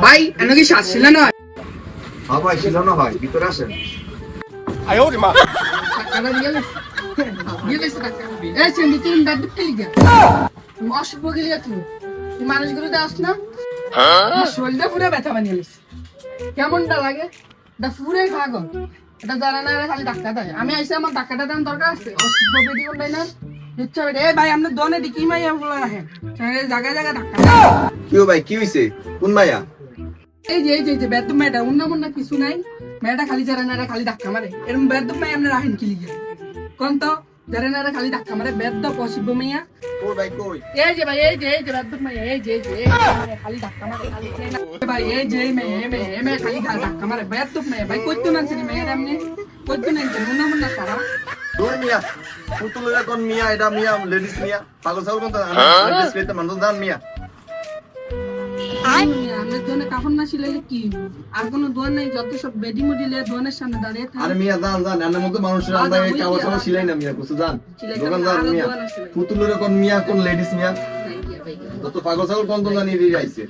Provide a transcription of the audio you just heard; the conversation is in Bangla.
ভাই এনে কি শ্বাস ছিল না? হ্যাঁ ভাই ছিল না ভাই, ভিতরে আসেন। টাকাটা দিয়ে গেছে। দিয়ে গেছে টাকা। এই সেন্দি তুমি ব্যাট দিতে লিখা। অসুখ গেলি তুমি। তুই মানুষগুলো দাস না? শরীরটা পুরো ব্যথা বানিয়ে লিস। কেমনটা লাগে? দা পুরো পাগল। এটা জানা না খালি ধাক্কা দেয়। আমি আইসা আমার ধাক্কাটা দেন দরকার আছে। অসুখ বেডি কোন নাই না? ইচ্ছা বেডি। এই ভাই আপনি দোনে দিকি মাই বলা রাখেন। জায়গায় জায়গায় ধাক্কা দেয়। কি ভাই কি হইছে? কোন মাইয়া? এই যে বেদম মেয়েটা অন্য কিছু নাই। মেয়েটা খালি যারা না খালি ধাক্কা মারে। এরকম বেদম মাই আপনি রাখেন কি লিখে? কোন তো যারা না খালি ধাক্কা মারে বেদ পসিবল মাইয়া। কই ভাই কই? এই যে ভাই এই যে বেদম মাইয়া এই যে খালি ধাক্কা মারে খালি ভাই এই যে মেয়ে খালি ধাক্কা মারে বেদম মাইয়া ভাই কইতো না চিনি মেয়ের এমনি কইতো না চিনি অন্য সারা দূর মিয়া, পুতুলের কোন মিয়া? এটা মিয়া লেডিস মিয়া, পাগল ছাগল কোন? লেডিস পেতে মানুষ জান মিয়া। আমার জন্য কাপড় না সিলাইলে কি আর কোনো দোয়ার নাই? যত সব বেডি মডিলে দোয়ানের সামনে দাঁড়িয়ে আরে থাকে। মিয়া জান এর মধ্যে মানুষের আমরা এই কাপড় ছাগল সিলাই না মিয়া, কিছু জান দোকান জান মিয়া। পুতুলের কোন মিয়া কোন লেডিস মিয়া? যত পাগল ছাগল কোন তো জানি দিয়ে আইছে।